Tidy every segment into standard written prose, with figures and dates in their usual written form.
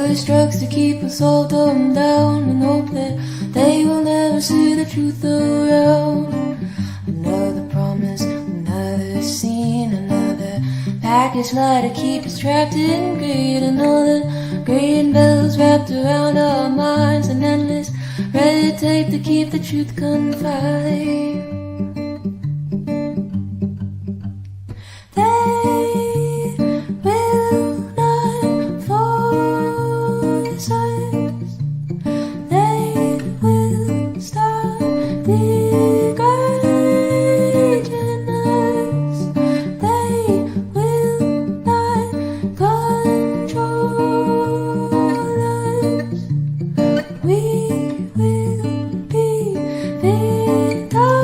voice drugs to keep us all dumbed down and hope that they will never see the truth around. Another promise, another scene, another package lie to keep us trapped in greed. Another green bells wrapped around our minds, an endless red tape to keep the truth confined. They will not force us. They will stop degrading us. They will not control us. We will be victorious.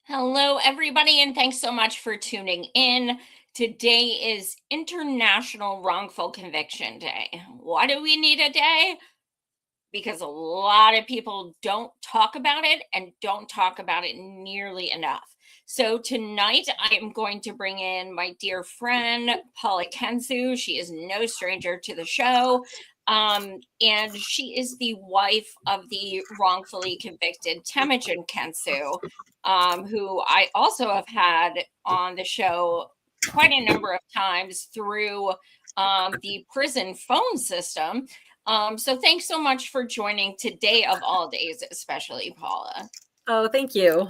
Hello, everybody, and thanks so much for tuning in. Today is International Wrongful Conviction Day. Why do we need a day? Because a lot of people don't talk about it and don't talk about it nearly enough. So tonight I am going to bring in my dear friend, Paula KENSU. She is no stranger to the show. And she is the wife of the wrongfully convicted TEMUJIN KENSU, who I also have had on the show quite a number of times through the prison phone system. So thanks so much for joining today of all days, especially Paula. Oh, thank you.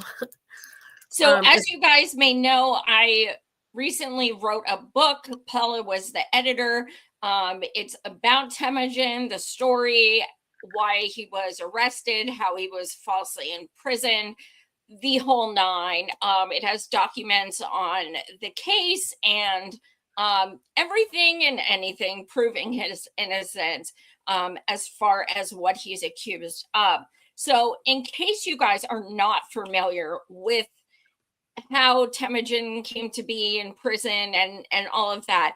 So as you guys may know, I recently wrote a book. Paula was the editor. It's about Temujin, the story, why he was arrested, how he was falsely imprisoned, the whole nine. It has documents on the case and everything and anything proving his innocence as far as what he's accused of. So in case you guys are not familiar with how Temujin came to be in prison and all of that,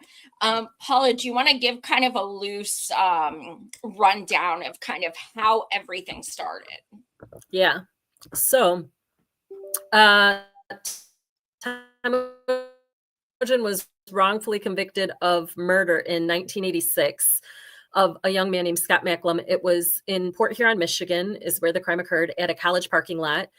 Paula, do you want to give kind of a loose rundown of kind of how everything started? Yeah. So Temujin was wrongfully convicted of murder in 1986 of a young man named Scott Macklem. It was in Port Huron, Michigan, is where the crime occurred, at a college parking lot.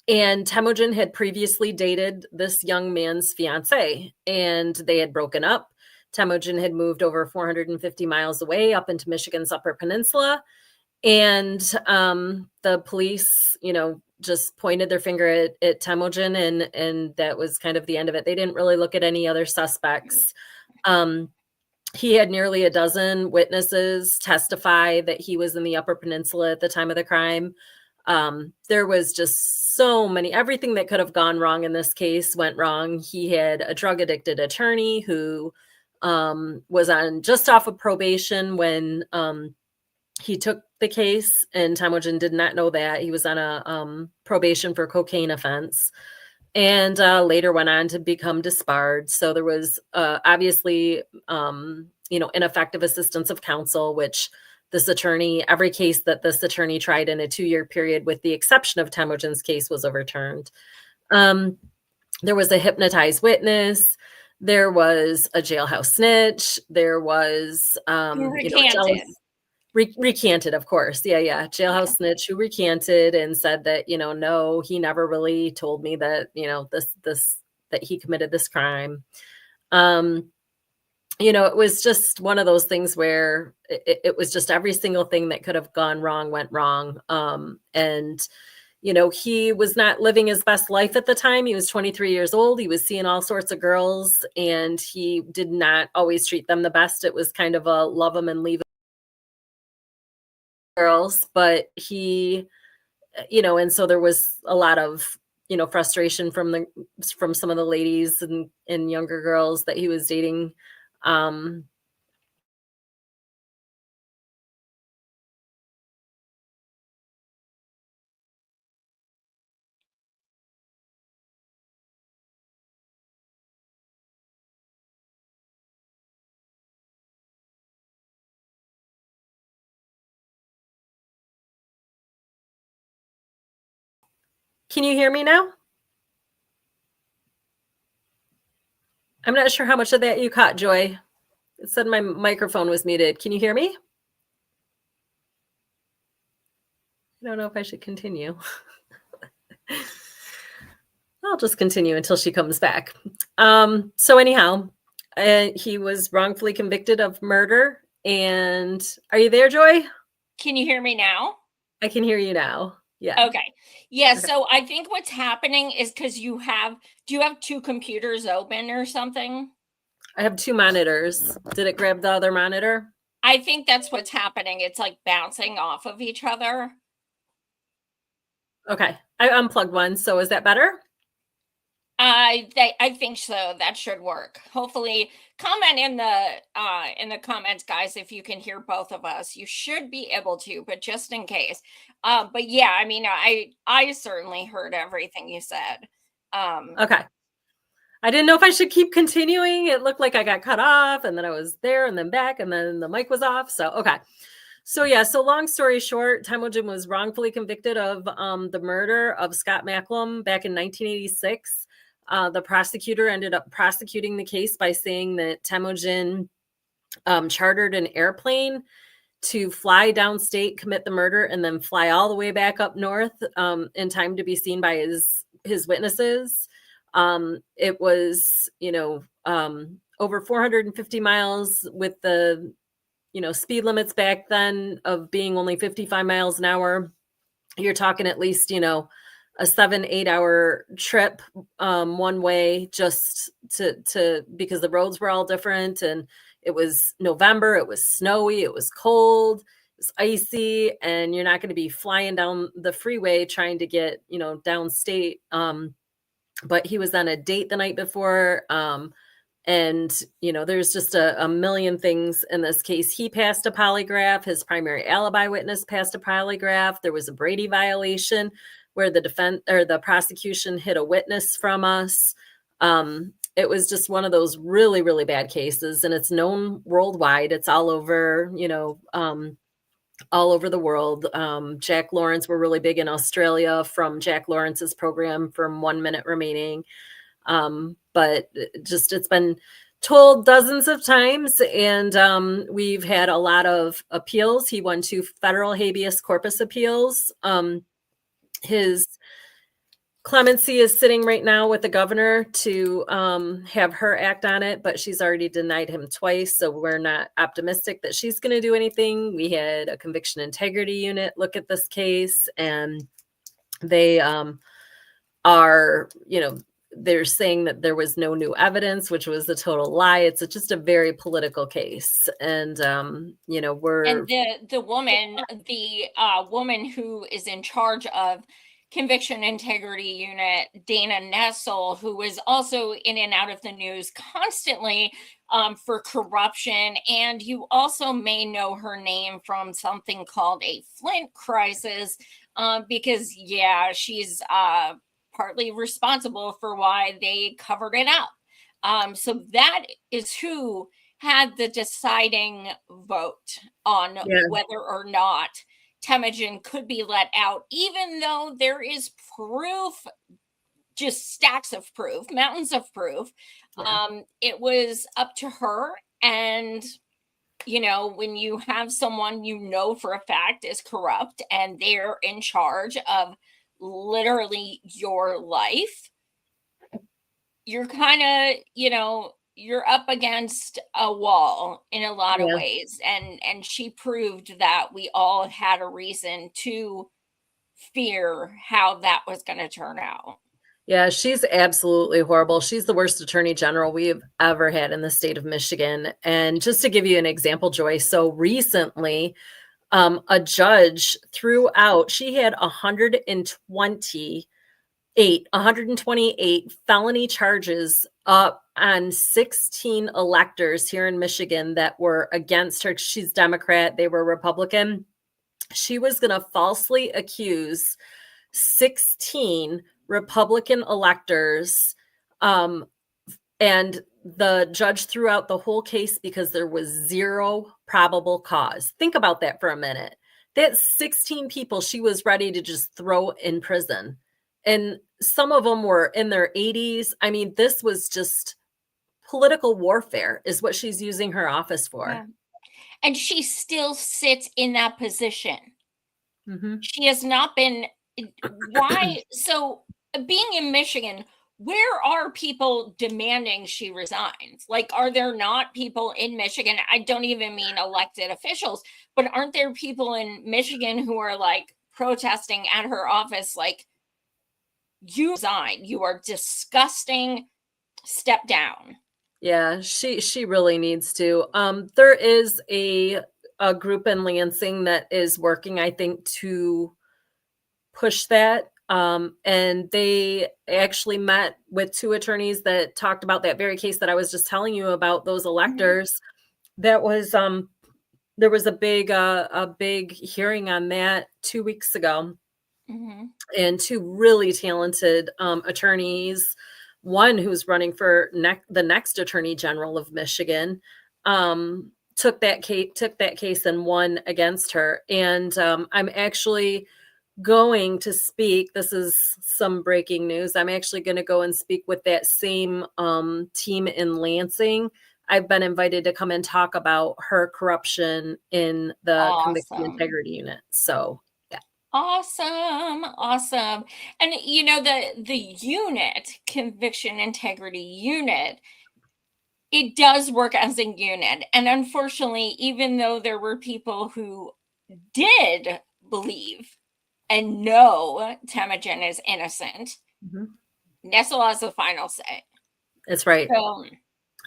And Temujin had previously dated this young man's fiance, and they had broken up. Temujin had moved over 450 miles away up into Michigan's Upper Peninsula. And the police, just pointed their finger at Temujin, and that was kind of the end of it. They didn't really look at any other suspects. He had nearly a dozen witnesses testify that he was in the Upper Peninsula at the time of the crime. There was just so many, everything that could have gone wrong in this case went wrong. He had a drug addicted attorney who was on just off of probation when he took the case, and Temujin did not know that. He was on a probation for cocaine offense, and later went on to become disbarred. So there was obviously, ineffective assistance of counsel, which this attorney, every case that this attorney tried in a 2-year period, with the exception of Temujin's case, was overturned. There was a hypnotized witness. There was a jailhouse snitch. There was recanted, of course. Yeah. Jailhouse snitch who recanted and said that, no, he never really told me that, that he committed this crime. It was just one of those things where it was just every single thing that could have gone wrong went wrong. And he was not living his best life at the time. He was 23 years old. He was seeing all sorts of girls, and he did not always treat them the best. It was kind of a love them and leave them girls, but he, and so there was a lot of, frustration from some of the ladies and younger girls that he was dating. Can you hear me now? I'm not sure how much of that you caught, Joy. It said my microphone was muted. Can you hear me? I don't know if I should continue. I'll just continue until she comes back. So anyhow, he was wrongfully convicted of murder. And are you there, Joy? Can you hear me now? I can hear you now. Yeah. Okay. Yeah. Okay. So I think what's happening is because do you have two computers open or something? I have two monitors. Did it grab the other monitor? I think that's what's happening. It's like bouncing off of each other. Okay. I unplugged one. So is that better? I think so. That should work. Hopefully, comment in the comments, guys, if you can hear both of us. You should be able to, but just in case. But yeah, I mean, I certainly heard everything you said. Okay. I didn't know if I should keep continuing. It looked like I got cut off, and then I was there and then back, and then the mic was off. So okay. So yeah, so long story short, TEMUJIN was wrongfully convicted of the murder of Scott Macklem back in 1986. The prosecutor ended up prosecuting the case by saying that TEMUJIN chartered an airplane to fly downstate, commit the murder, and then fly all the way back up north in time to be seen by his witnesses. It was, over 450 miles with the, speed limits back then of being only 55 miles an hour. You're talking at least, a 7-8 hour trip one way just to because the roads were all different, and it was November, it was snowy, it was cold, it was icy, and you're not going to be flying down the freeway trying to get, downstate. But he was on a date the night before. And, there's just a million things in this case. He passed a polygraph. His primary alibi witness passed a polygraph. There was a Brady violation where the prosecution hid a witness from us. It was just one of those really, really bad cases, and it's known worldwide. It's all over, all over the world. Jack Lawrence were really big in Australia from Jack Lawrence's program from 1 Minute Remaining. But it's been told dozens of times, and we've had a lot of appeals. He won 2 federal habeas corpus appeals. His clemency is sitting right now with the governor to have her act on it, but she's already denied him twice, so we're not optimistic that she's going to do anything. We had a conviction integrity unit look at this case, and they are, they're saying that there was no new evidence, which was a total lie. It's just a very political case. And, we're. And the woman who is in charge of conviction integrity unit, Dana Nessel, who is also in and out of the news constantly for corruption. And you also may know her name from something called a Flint crisis because, yeah, she's partly responsible for why they covered it up. So that is who had the deciding vote on whether or not TEMUJIN could be let out, even though there is proof, just stacks of proof, mountains of proof. It was up to her. And, when you have someone for a fact is corrupt and they're in charge of literally your life, you're kind of, you're up against a wall in a lot of ways. And she proved that we all had a reason to fear how that was going to turn out. Yeah, she's absolutely horrible. She's the worst attorney general we have ever had in the state of Michigan. And just to give you an example, Joy, so recently, a judge threw out, she had 128 felony charges up on 16 electors here in Michigan that were against her. She's Democrat, they were Republican. She was going to falsely accuse 16 Republican electors, and the judge threw out the whole case because there was zero probable cause. Think about that for a minute. That's 16 people she was ready to just throw in prison And some of them were in their 80s. I mean, this was just political warfare is what she's using her office for. Yeah. And she still sits in that position. Mm-hmm. She has not been. Why? So, being in Michigan, where are people demanding she resigns? Like, are there not people in Michigan? I don't even mean elected officials, but aren't there people in Michigan who are like protesting at her office, like, you resign, you are disgusting, step down? Yeah, she really needs to. There is a group in Lansing that is working, I think, to push that. And they actually met with two attorneys that talked about that very case that I was just telling you about, those electors. That was there was a big hearing on that 2 weeks ago, Mm-hmm. and two really talented attorneys, one who's running for the next attorney general of Michigan, took that case and won against her. And I'm actually going to speak. This is some breaking news. I'm actually going to go and speak with that same team in Lansing. I've been invited to come and talk about her corruption in the conviction Awesome. integrity unit. So yeah. Awesome. And you know, the unit, conviction integrity unit, it does work as a unit. And unfortunately, even though there were people who did believe and know Temujin is innocent, Mhm. Nestle has the final say. That's right. So,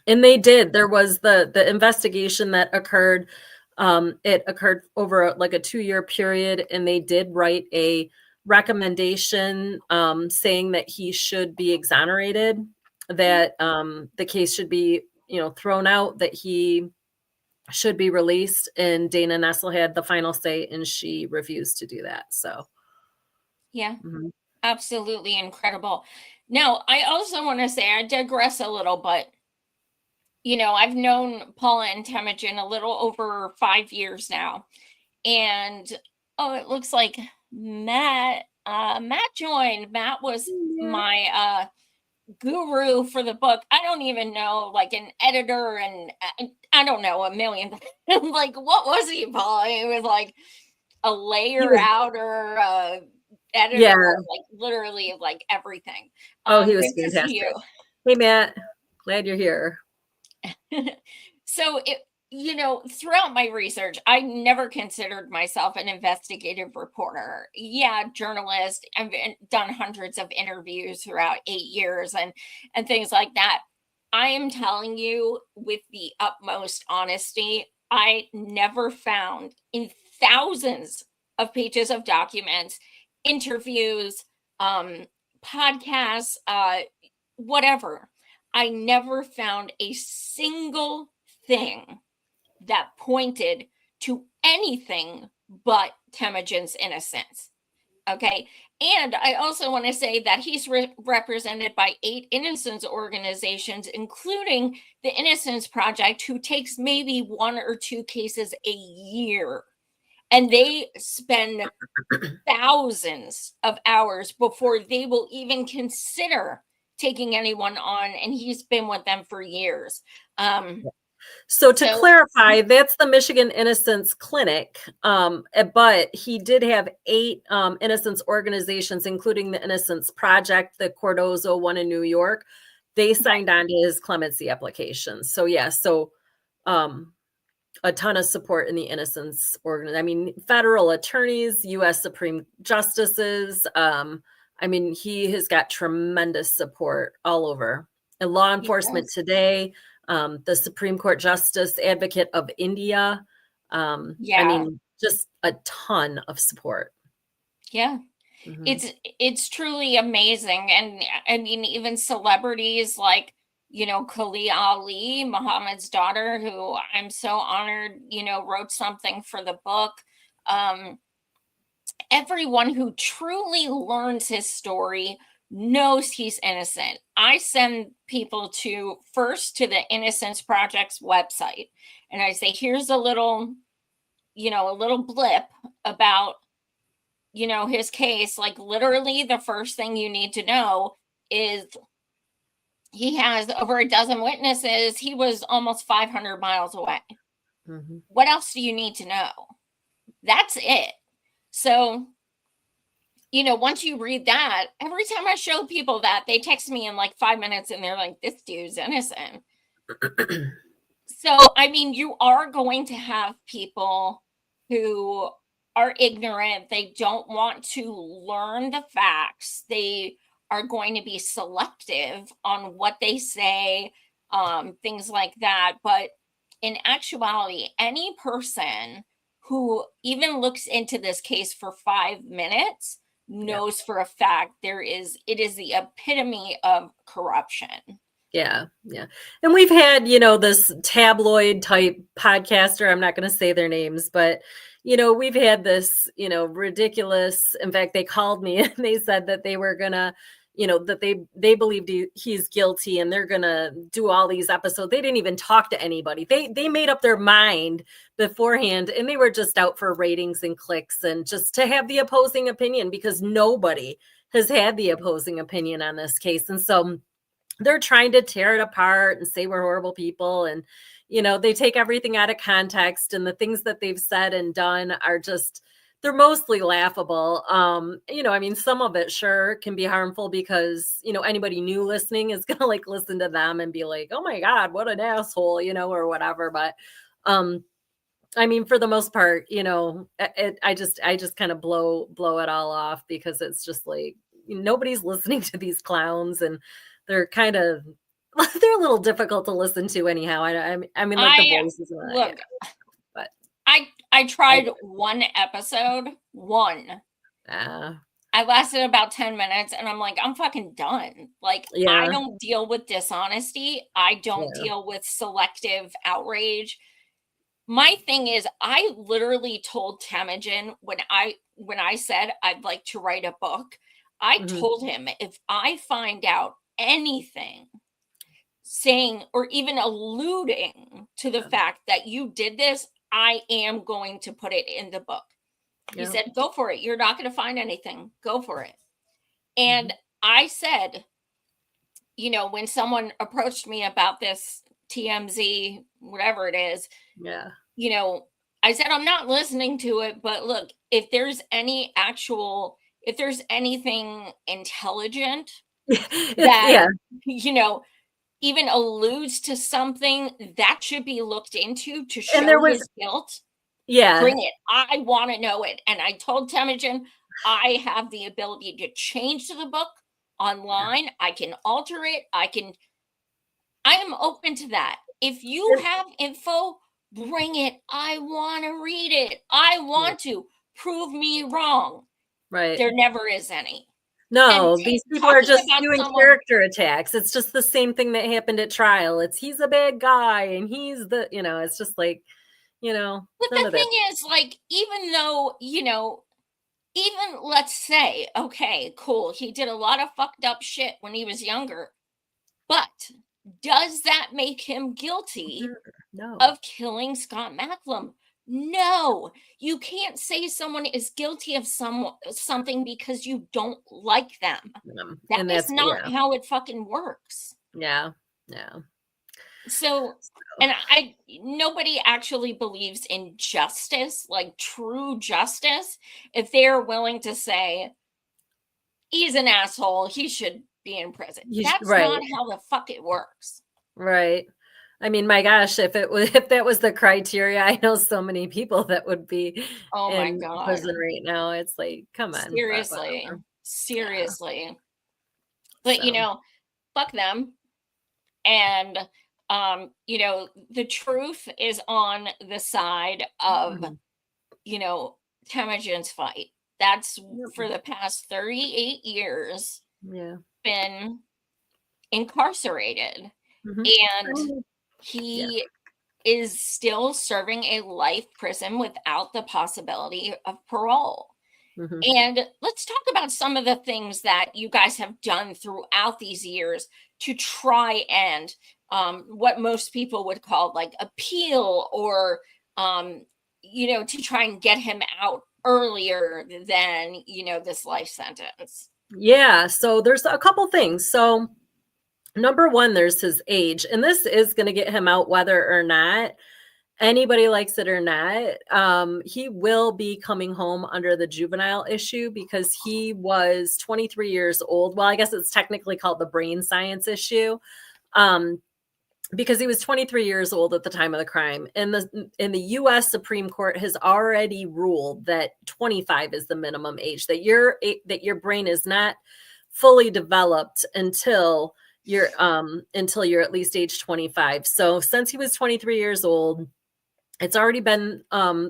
And they did. There was the investigation that occurred. It occurred over like a 2-year period, and they did write a recommendation saying that he should be exonerated, that the case should be, thrown out, that he should be released. And Dana Nessel had the final say, and she refused to do that. So, yeah, mhm. absolutely incredible. Now, I also want to say, I digress a little, but I've known Paula and Temujin a little over 5 years now. And it looks like Matt joined. Matt was my guru for the book. I don't even know, like an editor, and I don't know, a million. Like, what was he, Paula? He was like a layer outer editor, Yeah. like literally like everything. Oh, he was Good to see fantastic. Hey, Matt, glad you're here. you. So throughout my research, I never considered myself an investigative reporter. Yeah, journalist. I've done hundreds of interviews throughout 8 years and things like that. I am telling you with the utmost honesty, I never found in thousands of pages of documents, interviews, podcasts, whatever. I never found a single thing that pointed to anything but Temujin's innocence. Okay. And I also want to say that he's represented by 8 innocence organizations, including the Innocence Project, who takes maybe 1 or 2 cases a year. And they spend thousands of hours before they will even consider taking anyone on. And he's been with them for years. So to clarify, that's the Michigan Innocence Clinic, but he did have 8 innocence organizations, including the Innocence Project, the Cordozo one in New York. They signed on to his clemency application. So yeah, a ton of support in the innocence organization. I mean, federal attorneys, U.S. Supreme justices. He has got tremendous support all over. And law enforcement today. The Supreme Court Justice Advocate of India. Just a ton of support. Yeah. Mm-hmm. It's truly amazing. And I mean, even celebrities like, Khalid Ali, Muhammad's daughter, who I'm so honored, wrote something for the book. Everyone who truly learns his story knows he's innocent. I send people first to the Innocence Project's website, and I say, here's a little blip about his case, like literally the first thing you need to know is he has over a dozen witnesses. He was almost 500 miles away. Mm-hmm. What else do you need to know? That's it. So, once you read that, every time I show people that, they text me in like 5 minutes and they're like, this dude's innocent. So, I mean, you are going to have people who are ignorant. They don't want to learn the facts. They are going to be selective on what they say, things like that. But in actuality, any person who even looks into this case for 5 minutes knows for a fact it is the epitome of corruption. Yeah. And we've had, this tabloid type podcaster, I'm not going to say their names, but, we've had this, ridiculous, in fact, they called me and they said that they were going to, that they believed he's guilty and they're going to do all these episodes. They didn't even talk to anybody. They made up their mind beforehand and they were just out for ratings and clicks and just to have the opposing opinion because nobody has had the opposing opinion on this case. And so they're trying to tear it apart and say we're horrible people. And, they take everything out of context and the things that they've said and done are just, they're mostly laughable. I mean, some of it sure can be harmful because, anybody new listening is going to like listen to them and be like, oh my God, what an asshole, or whatever. But, I mean, for the most part, I just kind of blow it all off because it's just like, nobody's listening to these clowns and they're kind of, they're a little difficult to listen to anyhow. I mean, like the voices. Look, but I tried one episode, I lasted about 10 minutes and I'm like, I'm fucking done. Like, I don't deal with dishonesty. I don't deal with selective outrage. My thing is, I literally told Temujin when I said I'd like to write a book, I told him if I find out anything saying or even alluding to the fact that you did this, I am going to put it in the book. He said, go for it. You're not going to find anything. Go for it. And I said, when someone approached me about this TMZ, whatever it is, I said, I'm not listening to it, but look, if there's anything intelligent that, even alludes to something that should be looked into to show his guilt, bring it. I want to know it. And I told Temujin, I have the ability to change to the book online. I can alter it. I am open to that. If you have info, bring it. I want to read it. I want to prove me wrong. Right. There never is any. No, these people are just doing character attacks. It's just the same thing that happened at trial. He's a bad guy and he's the, it's just like, But the thing is, like, even though, even let's say, okay, cool, he did a lot of fucked up shit when he was younger, but does that make him guilty of killing Scott Macklem? No, you can't say someone is guilty of something because you don't like them. That is not how it fucking works. Yeah. So, and nobody actually believes in justice, like true justice, if they're willing to say he's an asshole, he should be in prison. That's not how the fuck it works. Right. I mean, my gosh, if that was the criteria, I know so many people that would be in prison right now. It's like, come on. Seriously. But fuck them. And the truth is on the side of Temujin's fight. That's for the past 38 years been incarcerated. And he is still serving a life prison without the possibility of parole. And let's talk about some of the things that you guys have done throughout these years to try and what most people would call like appeal or, to try and get him out earlier than, this life sentence? Yeah, so there's a couple things. So number one, there's his age, and this is going to get him out whether or not anybody likes it or not. He will be coming home under the juvenile issue because he was 23 years old. Well, I guess it's technically called the brain science issue. Because he was 23 years old at the time of the crime. And the US Supreme Court has already ruled that 25 is the minimum age, that your brain is not fully developed until you're at least age 25. So since he was 23 years old, it's already been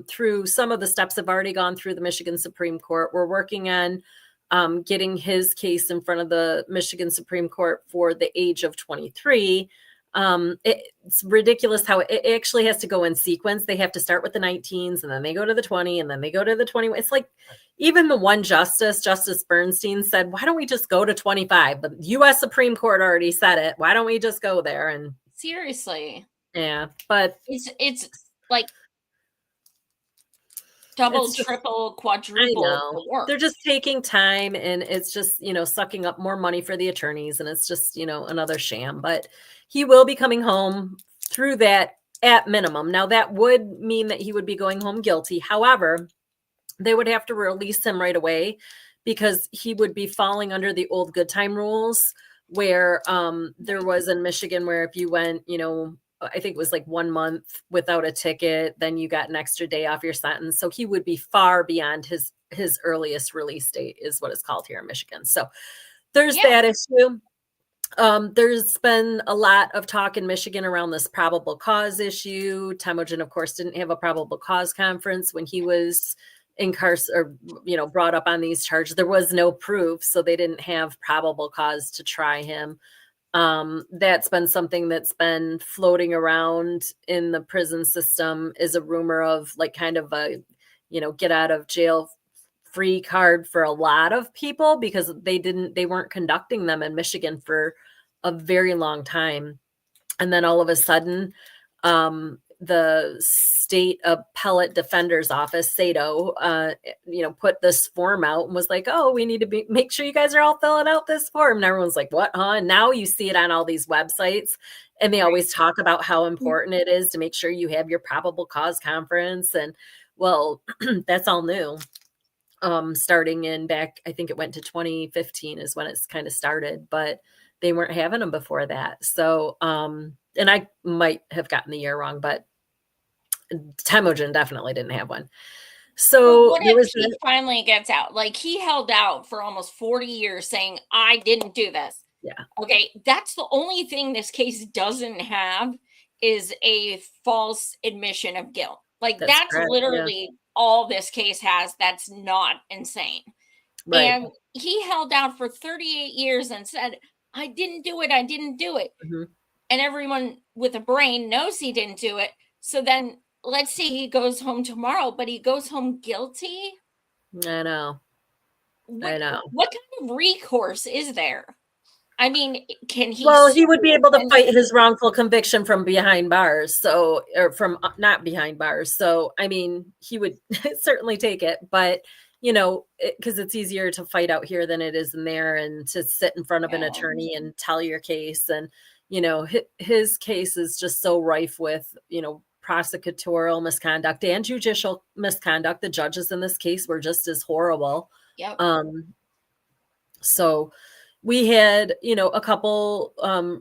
through some of the steps have already gone through the Michigan Supreme Court. We're working on getting his case in front of the Michigan Supreme Court for the age of 23. It's ridiculous how it actually has to go in sequence. They have to start with the 19s and then they go to the 20 and then they go to the 21. It's like even the one Justice Bernstein said, why don't we just go to 25? The US Supreme Court already said it. Why don't we just go there? And seriously. Yeah, but it's like double, triple, quadruple. They're just taking time and it's just, sucking up more money for the attorneys. And it's just, another sham, but he will be coming home through that at minimum. Now that would mean that he would be going home guilty. However, they would have to release him right away because he would be falling under the old good time rules where there was in Michigan where if you went, I think it was like 1 month without a ticket, then you got an extra day off your sentence. So he would be far beyond his earliest release date is what it's called here in Michigan. So there's that issue. There's been a lot of talk in Michigan around this probable cause issue. TEMUJIN, of course, didn't have a probable cause conference when he was brought up on these charges. There was no proof, so they didn't have probable cause to try him. That's been something that's been floating around in the prison system is a rumor of like kind of a, get out of jail free card for a lot of people because they weren't conducting them in Michigan for a very long time. And then all of a sudden, the state appellate defender's office, SATO, put this form out and was like, oh, we need to make sure you guys are all filling out this form. And everyone's like, what, huh? And now you see it on all these websites and they always talk about how important it is to make sure you have your probable cause conference. And well, that's all new. Starting in back, I think it went to 2015 is when it's kind of started, but they weren't having them before that. So, and I might have gotten the year wrong, but TEMUJIN definitely didn't have one. So what if he finally gets out? Like he held out for almost 40 years saying, I didn't do this. Yeah. Okay. That's the only thing this case doesn't have is a false admission of guilt. Like that's correct, literally all this case has. That's not insane. Right. And he held out for 38 years and said, I didn't do it. I didn't do it. Mm-hmm. And everyone with a brain knows he didn't do it. So then let's say he goes home tomorrow, but he goes home guilty. I know. What kind of recourse is there? I mean, can he? Well, he would be able to fight his wrongful conviction from behind bars. So, or from not behind bars. So, I mean, he would certainly take it, but because it's easier to fight out here than it is in there and to sit in front of an attorney and tell your case. And, his case is just so rife with, prosecutorial misconduct and judicial misconduct. The judges in this case were just as horrible. Yep. So we had, a couple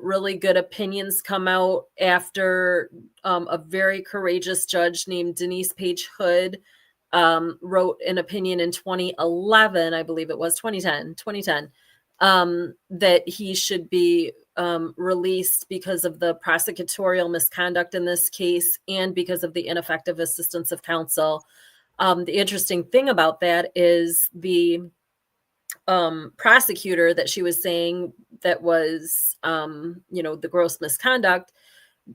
really good opinions come out after a very courageous judge named Denise Page Hood wrote an opinion in 2011, I believe it was 2010, that he should be released because of the prosecutorial misconduct in this case and because of the ineffective assistance of counsel. The interesting thing about that is the prosecutor that she was saying that was, the gross misconduct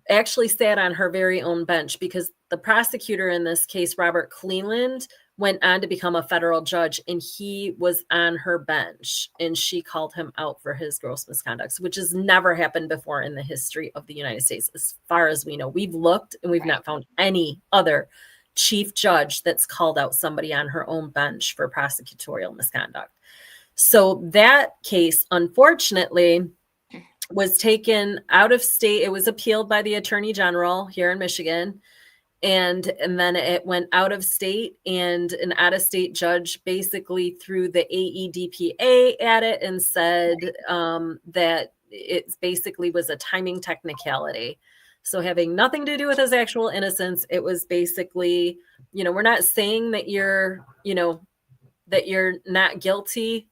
actually sat on her very own bench because the prosecutor in this case, Robert Cleland, went on to become a federal judge and he was on her bench and she called him out for his gross misconduct, which has never happened before in the history of the United States. As far as we know, we've looked and we've not found any other chief judge that's called out somebody on her own bench for prosecutorial misconduct. So that case, unfortunately, was taken out of state. It was appealed by the Attorney General here in Michigan. And then it went out of state, and an out-of-state judge basically threw the AEDPA at it and said that it basically was a timing technicality. So having nothing to do with his actual innocence, it was basically, we're not saying that you're not guilty.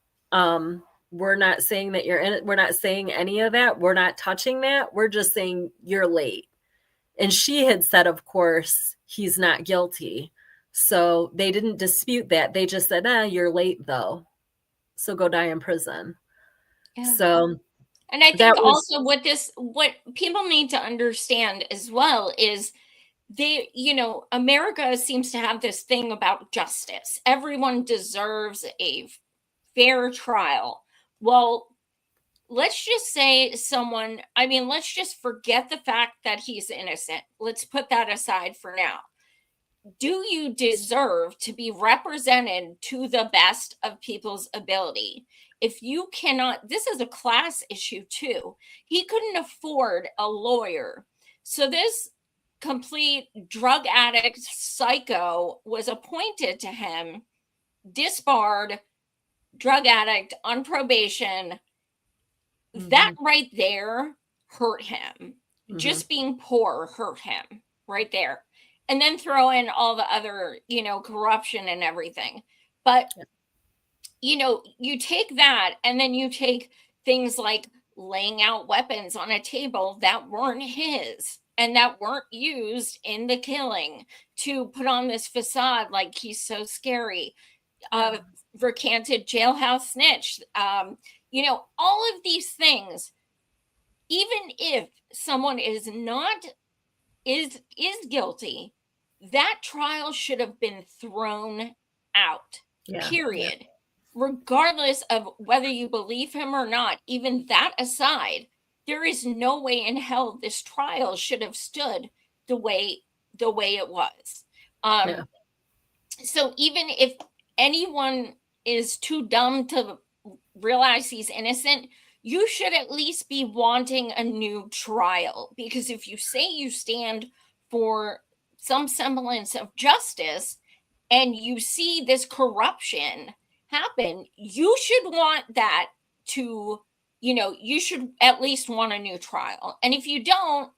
We're not saying that we're not saying any of that. We're not touching that. We're just saying you're late. And she had said, of course, he's not guilty. So they didn't dispute that. They just said, you're late though. So go die in prison. Yeah. So, and I think also what people need to understand as well is America seems to have this thing about justice. Everyone deserves a fair trial. Well, let's just say let's just forget the fact that he's innocent. Let's put that aside for now. Do you deserve to be represented to the best of people's ability? If you cannot, this is a class issue too. He couldn't afford a lawyer. So this complete drug addict psycho was appointed to him, disbarred, drug addict on probation. That right there hurt him. Just being poor hurt him right there. And then throw in all the other, corruption and everything. But, you take that, and then you take things like laying out weapons on a table that weren't his and that weren't used in the killing to put on this facade like he's so scary. Recanted jailhouse snitch. All of these things, even if someone is guilty, that trial should have been thrown out, period. Regardless of whether you believe him or not, even that aside, there is no way in hell this trial should have stood the way it was. So even if anyone is too dumb to realize he's innocent, you should at least be wanting a new trial, because if you say you stand for some semblance of justice and you see this corruption happen, you should want that to, you should at least want a new trial. And if you don't,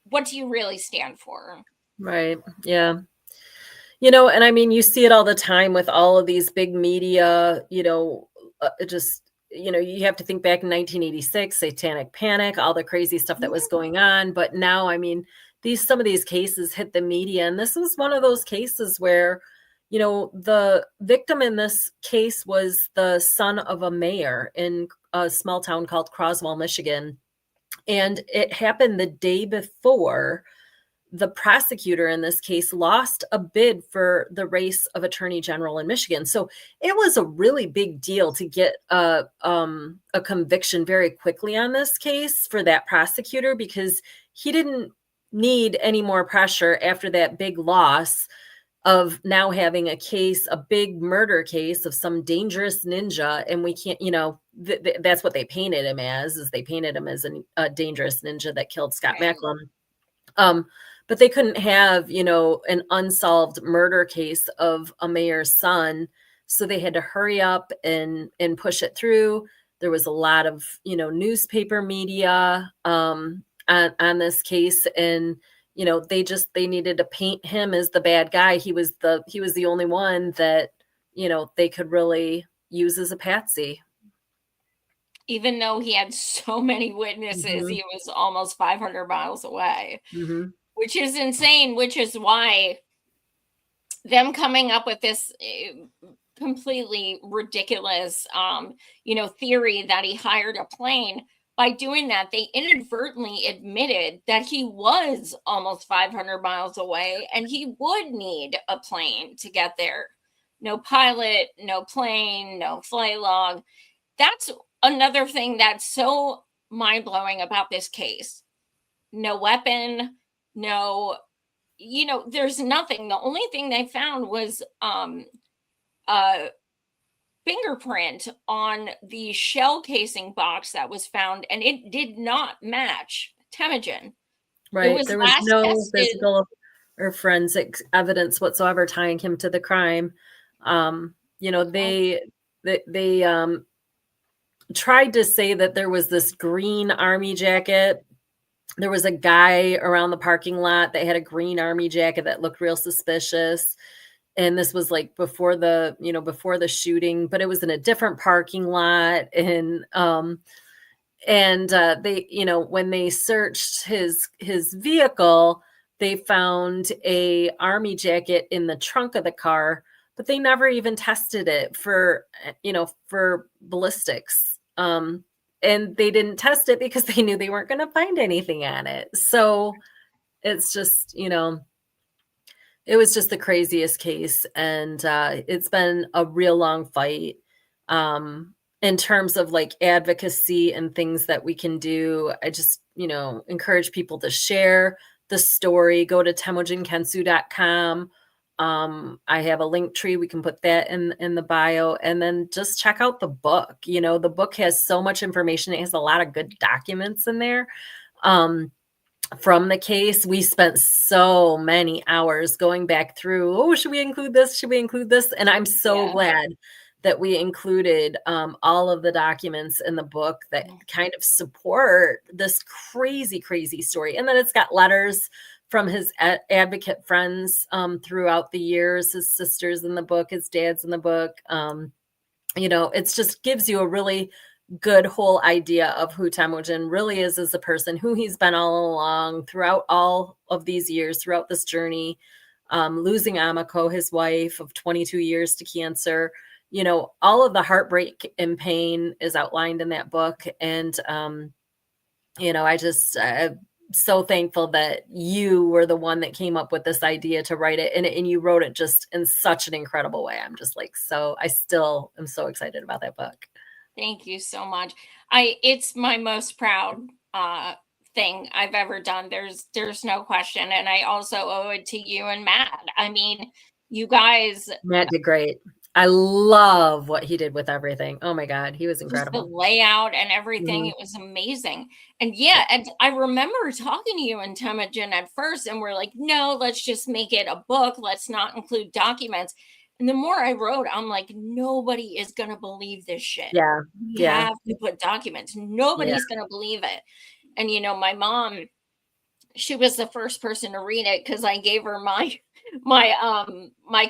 what do you really stand for? Right. Yeah. And I mean, you see it all the time with all of these big media, just, you have to think back in 1986, Satanic Panic, all the crazy stuff that was going on. But now, I mean, some of these cases hit the media. And this was one of those cases where, the victim in this case was the son of a mayor in a small town called Croswell, Michigan. And it happened the day before the prosecutor in this case lost a bid for the race of attorney general in Michigan. So it was a really big deal to get a conviction very quickly on this case for that prosecutor, because he didn't need any more pressure after that big loss of now having a case, a big murder case of some dangerous ninja. And we can't, that's what they painted him as, a dangerous ninja that killed Scott Macklem. But they couldn't have, an unsolved murder case of a mayor's son. So they had to hurry up and push it through. There was a lot of, newspaper media on this case. And, they needed to paint him as the bad guy. He was the only one that, they could really use as a patsy. Even though he had so many witnesses, he was almost 500 miles away. Which is insane, which is why them coming up with this completely ridiculous, theory that he hired a plane. By doing that, they inadvertently admitted that he was almost 500 miles away and he would need a plane to get there. No pilot, no plane, no flight log. That's another thing that's so mind-blowing about this case. No weapon, no you know, there's nothing. The only thing they found was a fingerprint on the shell casing box that was found, and it did not match Temujin. It Right. was There was last no tested. physical or forensic evidence whatsoever tying him to the crime. You know, they tried to say that there was this green army jacket. There was a guy around the parking lot that had a green army jacket that looked real suspicious. And this was like before the, you know, before the shooting, but it was in a different parking lot. And they, you know, when they searched his vehicle, they found a army jacket in the trunk of the car, but they never even tested it for, you know, for ballistics. And they didn't test it because they knew they weren't going to find anything on it. So it's just, you know, it was just the craziest case, and it's been a real long fight. In terms of like advocacy and things that we can do, I just, you know, encourage people to share the story. Go to temujinkensu.com. I have a link tree. We can put that in the bio, and then just check out the book. You know, the book has so much information. It has a lot of good documents in there. From the case, we spent so many hours going back through, oh, should we include this? Should we include this? And I'm so glad that we included all of the documents in the book that kind of support this crazy, crazy story. And then it's got letters from his advocate friends throughout the years, his sisters in the book, his dad's in the book. You know, it's just gives you a really good whole idea of who Temujin really is as a person, who he's been all along throughout all of these years, throughout this journey, losing Amako, his wife of 22 years to cancer. You know, all of the heartbreak and pain is outlined in that book. And, you know, I'm so thankful that you were the one that came up with this idea to write it. And you wrote it just in such an incredible way. I'm just like, I still am so excited about that book. Thank you so much. It's my most proud thing I've ever done. There's no question. And I also owe it to you and Matt. I mean, you guys. Matt did great. I love what he did with everything. Oh my God, he was Just incredible. the layout and everything, it was amazing. And and I remember talking to you and Temujin at first, and we're like, no, let's just make it a book. Let's not include documents. And the more I wrote, I'm like, nobody is going to believe this shit. Yeah. We have to put documents. Nobody's going to believe it. And, you know, my mom, she was the first person to read it because I gave her my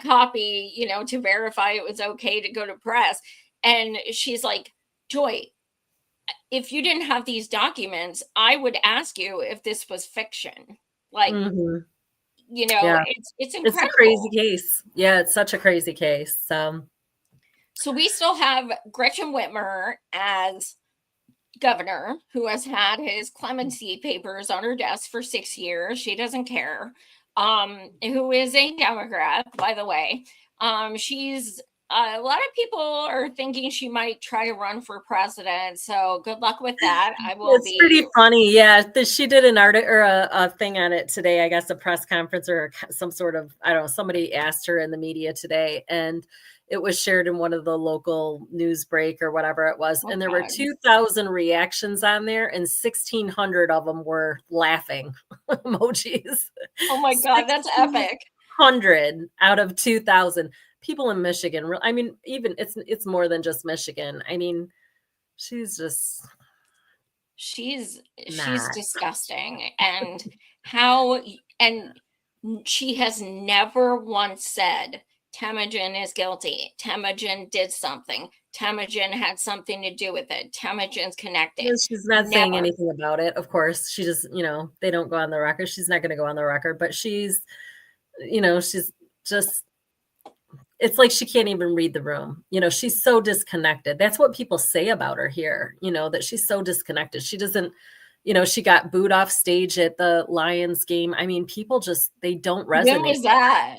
copy, you know, to verify it was okay to go to press. And she's like, Joy, if you didn't have these documents, I would ask you if this was fiction. Like, you know, it's incredible. It's a crazy case. Yeah, it's such a crazy case. So we still have Gretchen Whitmer as governor, who has had his clemency papers on her desk for 6 years. She doesn't care. Who is a Democrat, by the way. She's a lot of people are thinking she might try to run for president. So good luck with that. It's pretty funny. Yeah. She did an article or a thing on it today, I guess a press conference or some sort of, I don't know, somebody asked her in the media today, and it was shared in one of the local news break or whatever it was. And there were 2,000 reactions on there, and 1,600 of them were laughing emojis. Oh my God, that's epic. 100 out of 2,000. People in Michigan, I mean, even it's more than just Michigan. I mean, she's disgusting. And she has never once said Temujin is guilty. Temujin did something. Temujin had something to do with it. Temujin's connected. She's not saying anything about it. Of course, she just, you know, they don't go on the record. She's not going to go on the record, but she's, you know, she's just, it's like she can't even read the room. You know, she's so disconnected. That's what people say about her here, you know, that she's so disconnected. She doesn't, you know, she got booed off stage at the Lions game. I mean, people just, they don't resonate. When was that?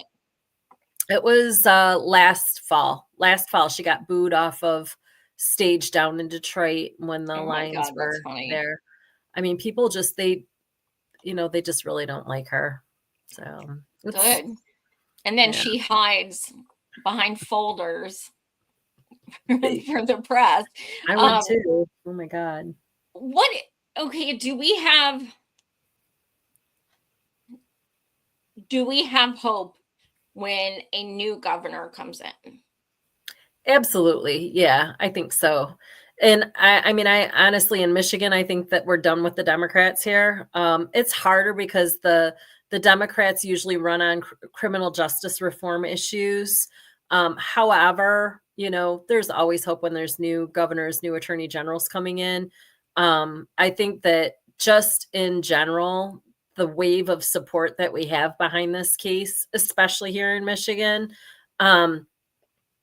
It was last fall. Last fall, she got booed off of stage down in Detroit when the Lions were there. I mean, people just, they, you know, they just really don't like her. So it's Good. And then yeah. she hides behind folders for the press. I would too. Oh my God. What? Okay. Do we have hope when a new governor comes in? Absolutely. Yeah, I think so. And I mean, I honestly, in Michigan, I think that we're done with the Democrats here. It's harder because the Democrats usually run on criminal justice reform issues. However, you know, there's always hope when there's new governors, new attorney generals coming in. I think that just in general, the wave of support that we have behind this case, especially here in Michigan, um,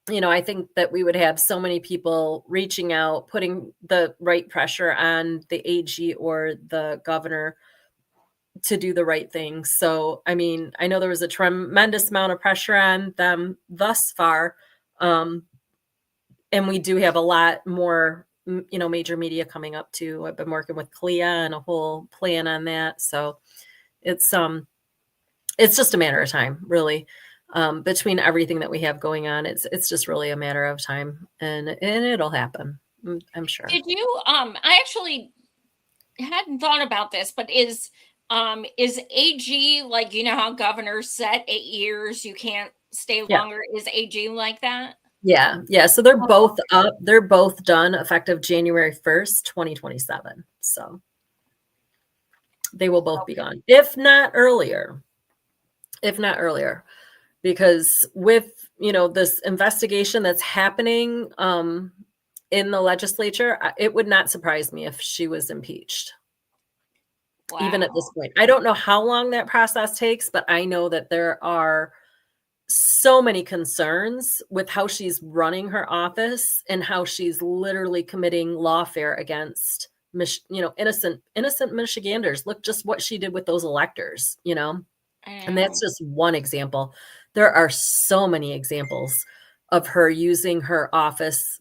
you know, I think that we would have so many people reaching out, putting the right pressure on the AG or the governor to do the right thing. So, I mean, I know there was a tremendous amount of pressure on them thus far. Um, and we do have a lot more, you know, major media coming up too. I've been working with Clea and a whole plan on that. So it's just a matter of time, really. Between everything that we have going on, it's just really a matter of time, and it'll happen. I'm sure. Did you? I actually hadn't thought about this, but is AG like, you know how governors set 8 years, you can't stay Yeah, longer? Is AG like that? yeah. So they're Oh, both up. They're both done effective January 1st, 2027. So they will both be okay. gone, if not earlier. If not earlier, because with, you know, this investigation that's happening in the legislature, it would not surprise me if she was impeached. Even at this Wow. point, I don't know how long that process takes, but I know that there are so many concerns with how she's running her office and how she's literally committing lawfare against you know, innocent Michiganders. Look just what she did with those electors, you know. I And know. that's just one example. There are so many examples of her using her office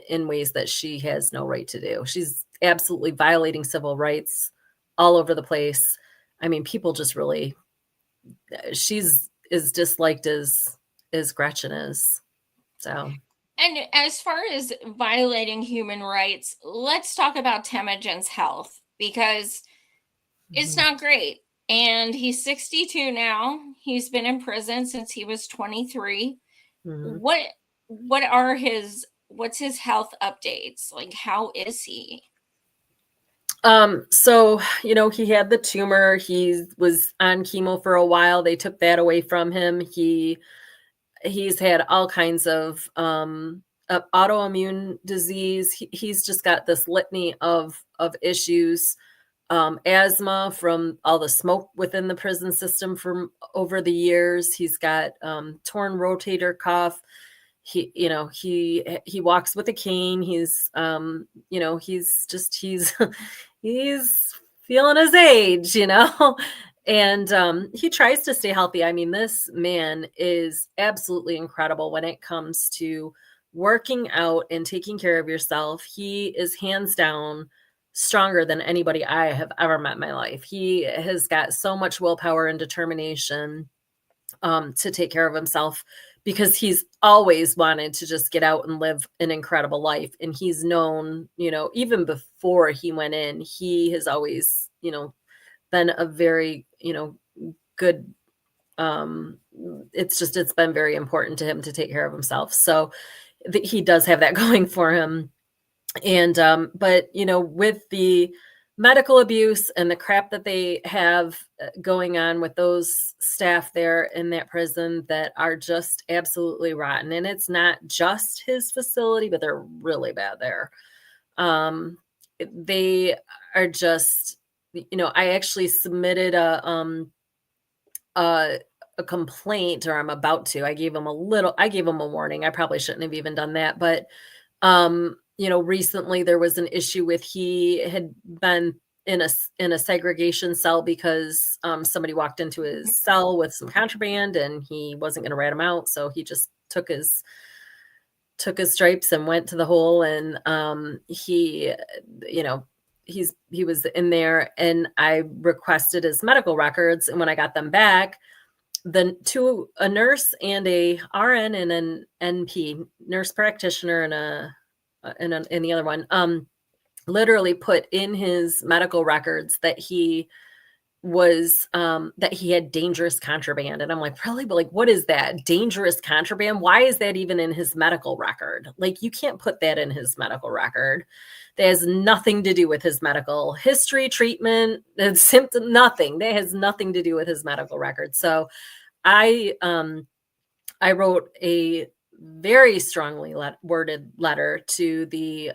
in ways that she has no right to do. She's absolutely violating civil rights all over the place. I mean, people just really, she's as disliked as Gretchen is. So, And as far as violating human rights, let's talk about Temujin's health, because it's mhm, not great. And he's 62 now. He's been in prison since he was 23. mhm. What are what's his health updates? Like, how is he? So, you know, he had the tumor. He was on chemo for a while. They took that away from him. He's had all kinds of autoimmune disease. He's just got this litany of issues. Asthma from all the smoke within the prison system from over the years. He's got torn rotator cuff. He, you know, he walks with a cane. He's you know, he's he's feeling his age, you know. And he tries to stay healthy. I mean, this man is absolutely incredible when it comes to working out and taking care of yourself. He is hands down stronger than anybody I have ever met in my life. He has got so much willpower and determination to take care of himself because he's always wanted to just get out and live an incredible life. And he's known, you know, even before he went in, he has always, you know, been a very, you know, good it's been very important to him to take care of himself. So he does have that going for him. And but you know, with the medical abuse and the crap that they have going on with those staff there in that prison that are just absolutely rotten, and it's not just his facility, but they're really bad there. um they are just, you know, I actually submitted a a complaint, or I'm about to. I gave him a warning. I probably shouldn't have even done that, but you know, recently there was an issue with, he had been in a segregation cell because somebody walked into his cell with some contraband and he wasn't going to rat him out, so he just took his stripes and went to the hole. And he, you know, he was in there, and I requested his medical records, and when I got them back, a nurse and a RN and an NP, nurse practitioner, and the other one, literally put in his medical records that he had dangerous contraband. And I'm like, really? But like, what is that? Dangerous contraband? Why is that even in his medical record? Like, you can't put that in his medical record. That has nothing to do with his medical history, treatment, symptom, nothing. That has nothing to do with his medical record. So I wrote a very strongly worded letter to the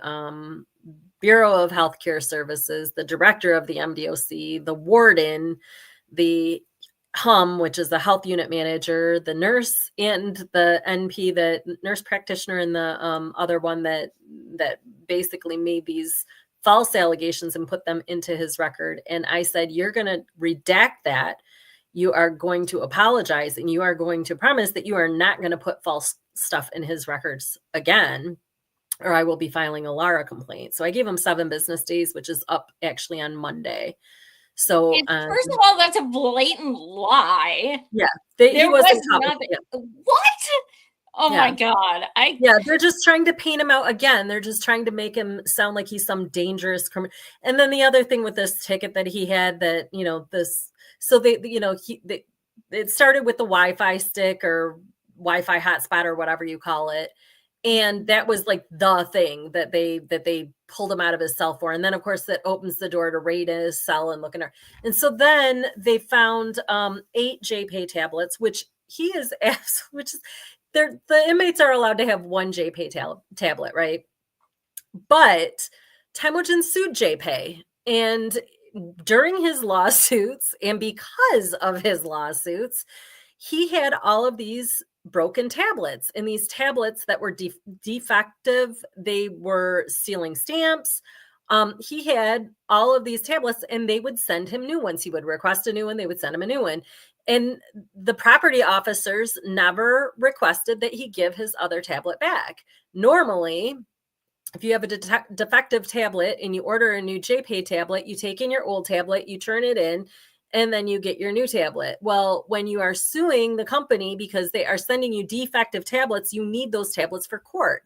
Bureau of Healthcare Services, the director of the MDOC, the warden, the HUM, which is the health unit manager, the nurse and the NP, the nurse practitioner, and the other one that basically made these false allegations and put them into his record. And I said, you're going to redact that. You are going to apologize, and you are going to promise that you are not going to put false stuff in his records again, or I will be filing a LARA complaint. So I gave him 7 business days, which is up actually on Monday. So first of all, that's a blatant lie. Yeah, there was nothing. What? Oh my God! They're just trying to paint him out again. They're just trying to make him sound like he's some dangerous criminal. And then the other thing with this ticket that he had, that so it started with the Wi-Fi stick or Wi-Fi hotspot or whatever you call it. And that was like the thing that they pulled him out of his cell for. And then of course that opens the door to raid his cell and look in her. And so then they found 8 JPay tablets, which the inmates are allowed to have 1 JPay tablet, right? But Temujin sued JPay, and during his lawsuits, and because of his lawsuits, he had all of these broken tablets, and these tablets that were defective, they were stealing stamps. He had all of these tablets, and they would send him new ones. He would request a new one, they would send him a new one. And the property officers never requested that he give his other tablet back. Normally, if you have a defective tablet and you order a new JPay tablet, you take in your old tablet, you turn it in, and then you get your new tablet. Well, when you are suing the company because they are sending you defective tablets, you need those tablets for court.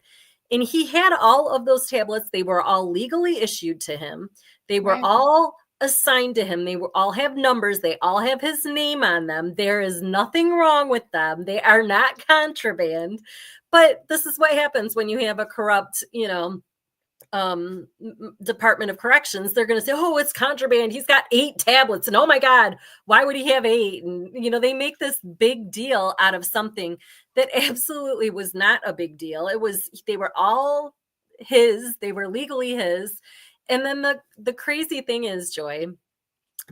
And he had all of those tablets. They were all legally issued to him. They were all assigned to him. They all have numbers. They all have his name on them. There is nothing wrong with them. They are not contraband. But this is what happens when you have a corrupt, Department of Corrections. They're going to say, oh, it's contraband. He's got 8 tablets. And oh my God, why would he have 8? And, they make this big deal out of something that absolutely was not a big deal. They were all his. They were legally his. And then the crazy thing is, Joy,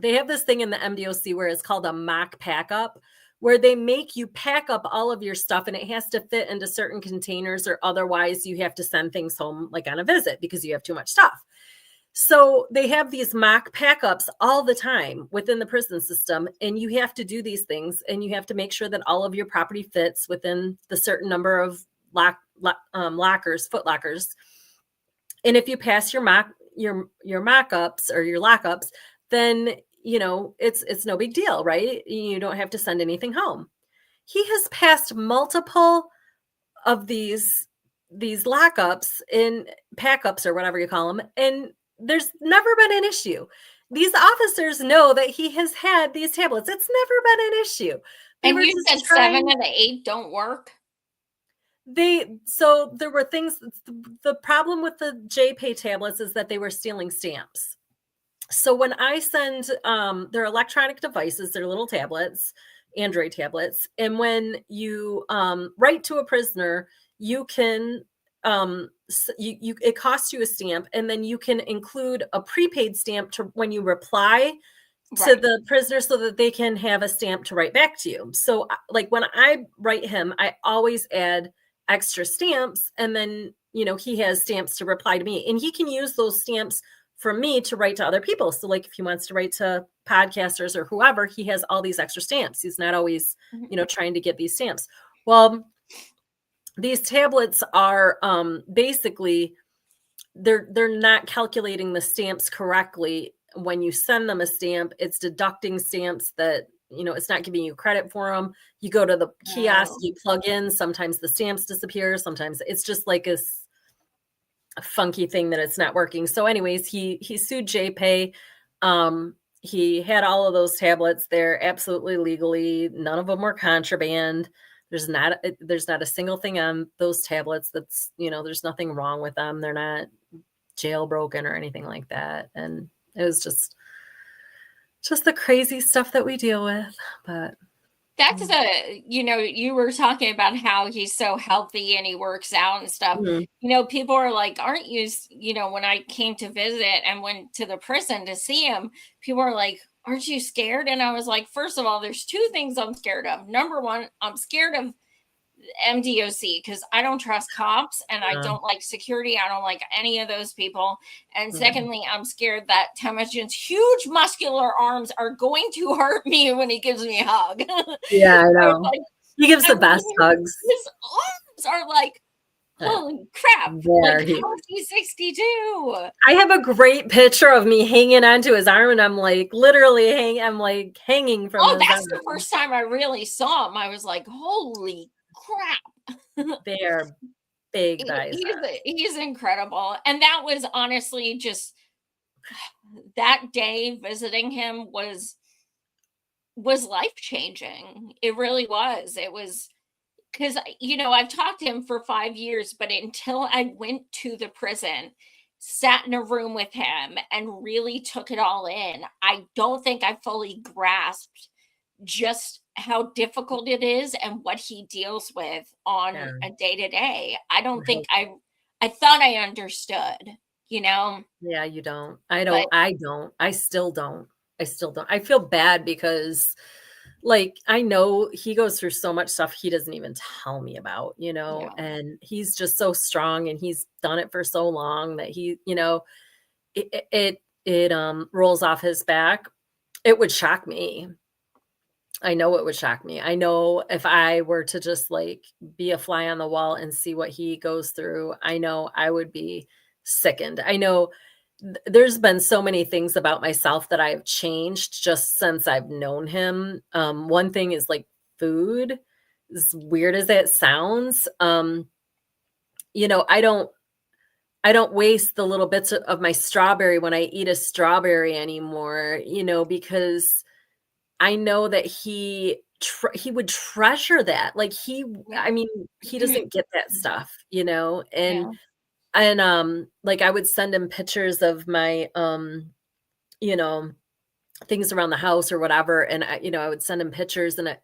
they have this thing in the MDOC where it's called a mock pack up, where they make you pack up all of your stuff and it has to fit into certain containers, or otherwise you have to send things home like on a visit because you have too much stuff. So they have these mock pack ups all the time within the prison system, and you have to do these things, and you have to make sure that all of your property fits within the certain number of lockers, foot lockers. And if you pass your mock-ups or your lockups, then it's no big deal, right? You don't have to send anything home. He has passed multiple of these lockups in pack-ups or whatever you call them, and there's never been an issue. These officers know that he has had these tablets. It's never been an issue. And you said 7 of the 8 don't work? So there were things. The problem with the JPay tablets is that they were stealing stamps. So when I send their electronic devices, they're little tablets, Android tablets, and when you write to a prisoner, you can it costs you a stamp, and then you can include a prepaid stamp to when you reply to the prisoner, so that they can have a stamp to write back to you. So like when I write him, I always add extra stamps, and then he has stamps to reply to me, and he can use those stamps for me to write to other people. So like if he wants to write to podcasters or whoever, he has all these extra stamps. He's not always trying to get these stamps. Well, these tablets are basically they're not calculating the stamps correctly. When you send them a stamp, it's deducting stamps that, it's not giving you credit for them. You go to the kiosk, you plug in, sometimes the stamps disappear, sometimes it's just like a funky thing that it's not working. So anyways, he sued JPay. He had all of those tablets there absolutely legally. None of them were contraband. There's not a single thing on those tablets that's, there's nothing wrong with them. They're not jailbroken or anything like that. And it was just the crazy stuff that we deal with. But that's you were talking about how he's so healthy and he works out and stuff. People are like, aren't you, when I came to visit and went to the prison to see him, people are like, aren't you scared? And I was like, first of all, there's two things I'm scared of. Number one, I'm scared of MDOC because I don't trust cops and I don't like security. I don't like any of those people. And secondly, I'm scared that Temujin's huge muscular arms are going to hurt me when he gives me a hug. Yeah, I know. Like, he gives the best hugs. His arms are like, holy crap. Like, how is he 62? I have a great picture of me hanging onto his arm and I'm like literally hanging from his that's arm. the first time I really saw him. I was like, holy crap. They're big guys. He's incredible. And that was honestly just that day visiting him was life-changing. It really was. It was because, I've talked to him for 5 years, but until I went to the prison, sat in a room with him and really took it all in, I don't think I fully grasped just how difficult it is and what he deals with on a day-to-day. I don't think I thought I understood, Yeah, you don't. I still don't. I feel bad because I know he goes through so much stuff he doesn't even tell me about, and he's just so strong and he's done it for so long that he, it rolls off his back. It would shock me. I know it would shock me. I know if I were to just be a fly on the wall and see what he goes through, I know I would be sickened. I know there's been so many things about myself that I've changed just since I've known him. One thing is food, as weird as that sounds. I don't waste the little bits of my strawberry when I eat a strawberry anymore, because I know that he would treasure that. He doesn't get that stuff, and I would send him pictures of my things around the house or whatever, and I would send him pictures, and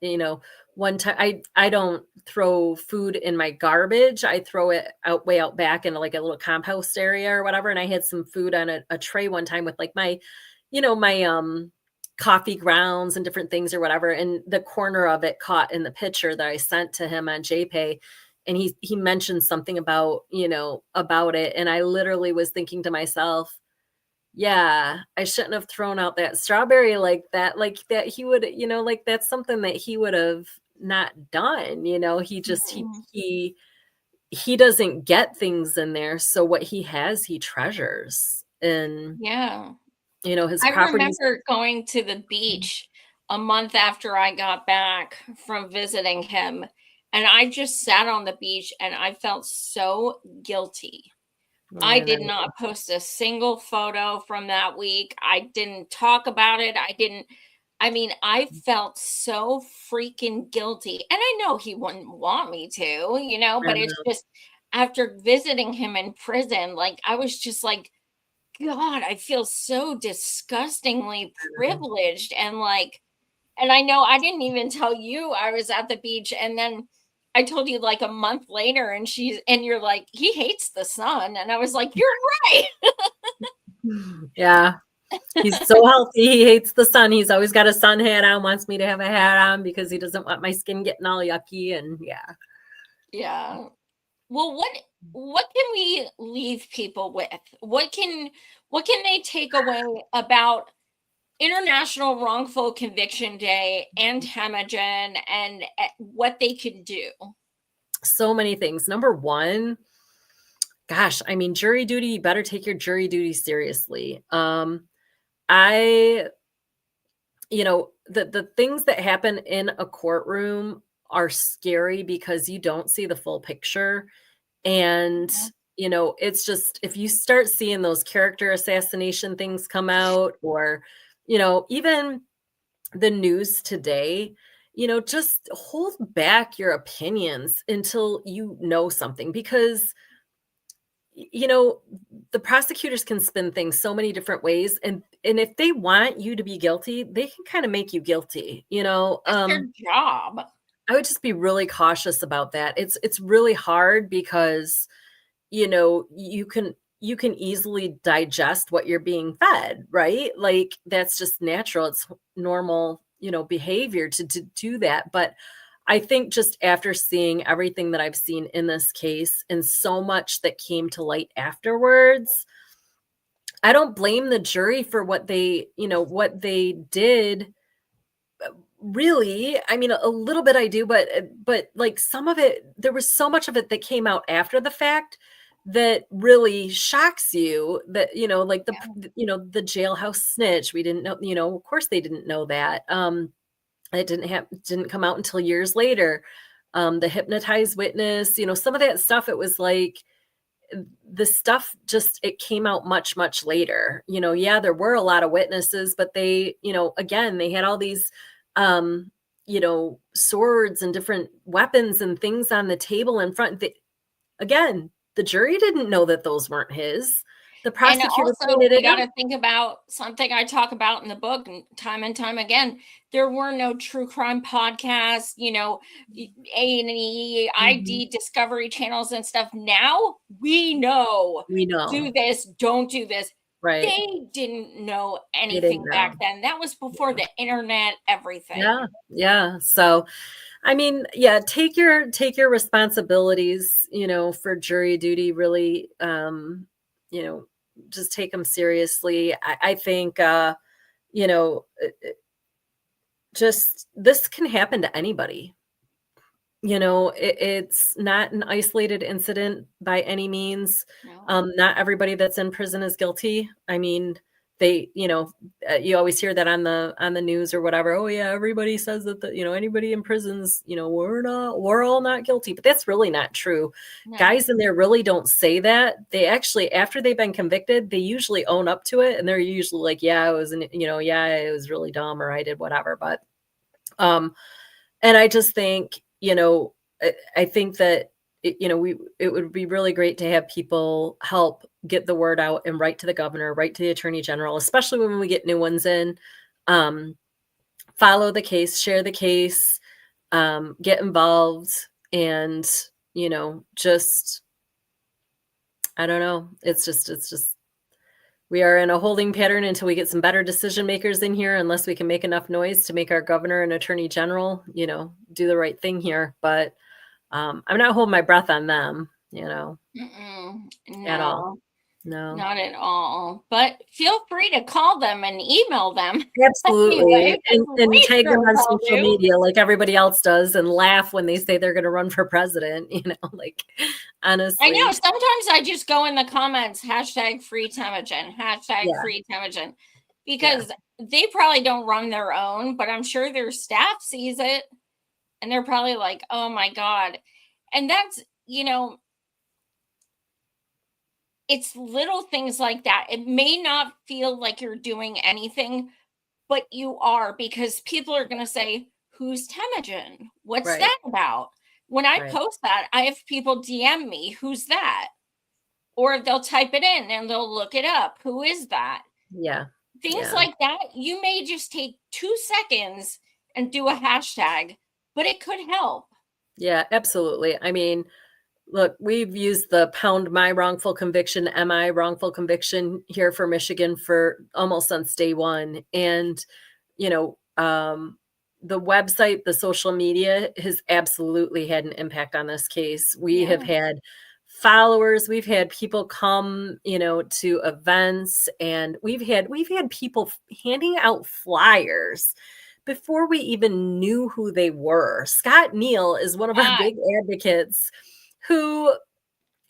one time I don't throw food in my garbage. I throw it way out back in a little compost area or whatever, and I had some food on a tray one time with my coffee grounds and different things or whatever, and the corner of it caught in the picture that I sent to him on JPay, and he mentioned something about it, and I literally was thinking to myself, yeah, I shouldn't have thrown out that strawberry like that he would, that's something that he would have not done. He just he doesn't get things in there, so what he has he treasures. And his I properties. remember going to the beach a month after I got back from visiting him, and I just sat on the beach and I felt so guilty. I did not post a single photo from that week. I didn't talk about it. I felt so freaking guilty. And I know he wouldn't want me to, but it's just after visiting him in prison, I was just like, God, I feel so disgustingly privileged. And I know I didn't even tell you I was at the beach. And then I told you a month later and you're like, he hates the sun. And I was like, you're right. Yeah. He's so healthy. He hates the sun. He's always got a sun hat on, wants me to have a hat on because he doesn't want my skin getting all yucky. And yeah. Well, what can we leave people with? What can they take away about International Wrongful Conviction Day and Temujin and what they can do? So many things. Number one, gosh, I mean, jury duty, you better take your jury duty seriously. I the things that happen in a courtroom are scary because you don't see the full picture. And, Mhm. it's just if you start seeing those character assassination things come out, or, even the news today, just hold back your opinions until you know something, because y- you know the prosecutors can spin things so many different ways, and if they want you to be guilty, they can kind of make you guilty. That's their job. I would just be really cautious about that. It's really hard because you can easily digest what you're being fed, right? Like, that's just natural. It's normal, behavior to do that. But I think just after seeing everything that I've seen in this case and so much that came to light afterwards, I don't blame the jury for what they did. Really, I mean, a little bit I do, but like some of it, there was so much of it that came out after the fact that really shocks you, that, like Yeah. the jailhouse snitch. We didn't know, of course they didn't know that. It didn't come out until years later. The hypnotized witness, some of that stuff, it was like the stuff just it came out much, much later. Yeah, there were a lot of witnesses, but they, again, they had all these swords and different weapons and things on the table in front. Again, the jury didn't know that those weren't his. The And prosecutor also, pointed we it got out. to think about something I talk about in the book and time again. There were no true crime podcasts, A&E, Mhm. ID, Discovery channels and stuff. Now we know, We know, do this, don't do this. right? They didn't know They didn't anything know. back then. That was before the internet, everything. Yeah, yeah. So, I mean, yeah, take your responsibilities, for jury duty really, you know, just take them seriously. I think, you know, uh, just this can happen to anybody. It's not an isolated incident by any means. No. Not everybody that's in prison is guilty. I mean, they, you always hear that on the news or whatever. Oh yeah, everybody says that anybody in prisons, we're all not guilty, but that's really not true. No. Guys in there really don't say that. They actually, after they've been convicted, they usually own up to it, and they're usually like, yeah, yeah, it was really dumb, or I did whatever. But um and I just think, I think that it would be really great to have people help get the word out and write to the governor, write to the attorney general, especially when we get new ones in. Um, Follow the case, share the case, get involved, and just I don't know. It's just we are in a holding pattern until we get some better decision makers in here, unless we can make enough noise to make our governor and attorney general, do the right thing here. But I'm not holding my breath on them, Mm-mm. at all. No. No. Not at all. But feel free to call them and email them Absolutely. anyway, because And we tag them sure on will social do. media like everybody else does, and laugh when they say they're gonna run for president, like, I know. honestly. Sometimes I just go in the comments, hashtag free Temujin, hashtag Yeah, free Temujin, yeah, because they probably don't run their own, but I'm sure their staff sees it and they're probably like, oh my God. And that's, it's little things like that. It may not feel like you're doing anything, but you are, because people are going to say, who's Temujin? What's right, that about? When I right. post that, I have people DM me, who's that? Or they'll type it in and they'll look it up. Who is that? Yeah, Things yeah, like that, you may just take 2 seconds and do a hashtag, but it could help. yeah, absolutely. I mean, look, we've used the pound my wrongful conviction, MI wrongful conviction here for Michigan for almost since day one. And, you know, um, the website, the social media has absolutely had an impact on this case. We have Yeah. had followers, we've had people come, to events, and we've had people handing out flyers before we even knew who they were. Scott Neal is one of our Ah, big advocates who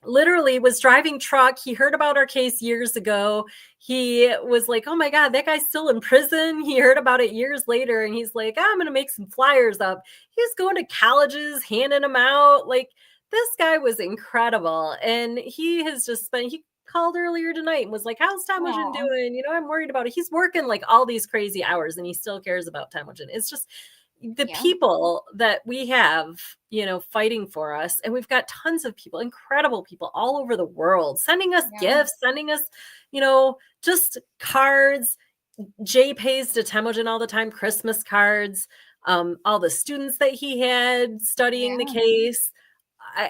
literally was driving truck. He heard about our case years ago. He was like, oh my God, that guy's still in prison. He heard about it years later. And he's like, I'm going to make some flyers up. He was going to colleges, handing them out. Like, this guy was incredible. And he has just been, he called earlier tonight and was like, how's Temujin doing? You know, I'm worried about it. He's working like all these crazy hours and he still cares about Temujin. It's just, the people that we have, you know, fighting for us. And we've got tons of people, incredible people all over the world, sending us gifts, sending us, you know, just cards. Jay pays to Temujin all the time, Christmas cards, all the students that he had studying the case.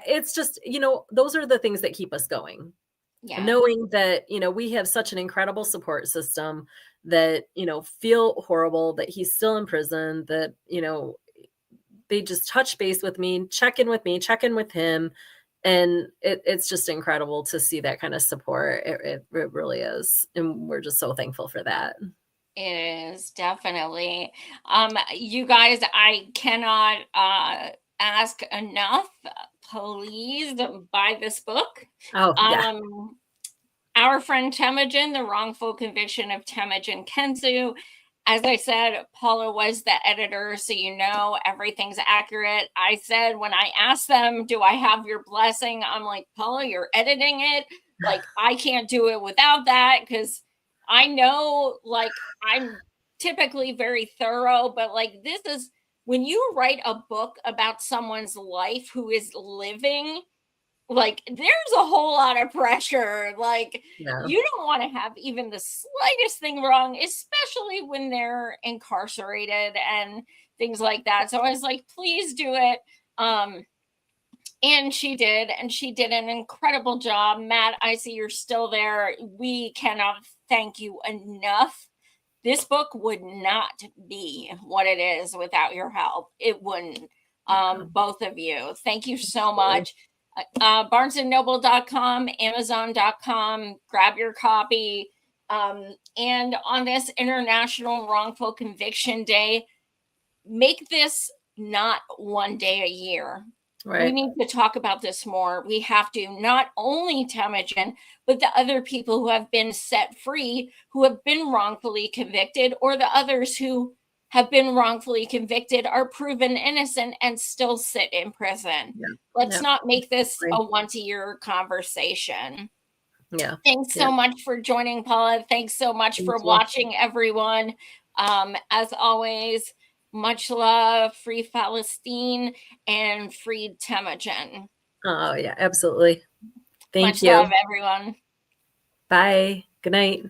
It's just, you know, those are the things that keep us going. Knowing that, you know, we have such an incredible support system that, you know, feel horrible that he's still in prison, that, you know, they just touch base with me, check in with him. And it's just incredible to see that kind of support. It really is. And we're just so thankful for that. It is definitely. You guys, I cannot ask enough. Please buy this book. Oh, yeah. Our friend Temujin, The Wrongful Conviction of Temujin KENSU. As I said, Paula was the editor, so you know everything's accurate. I said when I asked them, do I have your blessing? I'm like, Paula, you're editing it. Like, I can't do it without that, because I know, like, I'm typically very thorough, but like, this is, when you write a book about someone's life who is living, like, there's a whole lot of pressure. Like, you don't want to have even the slightest thing wrong, especially when they're incarcerated and things like that. So I was like, please do it. And she did an incredible job. Matt, I see you're still there. We cannot thank you enough. This book would not be what it is without your help. It wouldn't. Both of you. Thank you so much. BarnesandNoble.com, Amazon.com, grab your copy. And on this International Wrongful Conviction Day, make this not one day a year. We need to talk about this more. We have to, not only Temujin, but the other people who have been set free, who have been wrongfully convicted, or the others who have been wrongfully convicted, are proven innocent and still sit in prison. Let's not make this a once-a-year conversation. Thanks so much for joining, Paula. Thanks so much for watching, everyone. As always, much love, free Palestine, and free Temujin. Oh, yeah, absolutely. Thank you. Much love, everyone. Bye. Good night.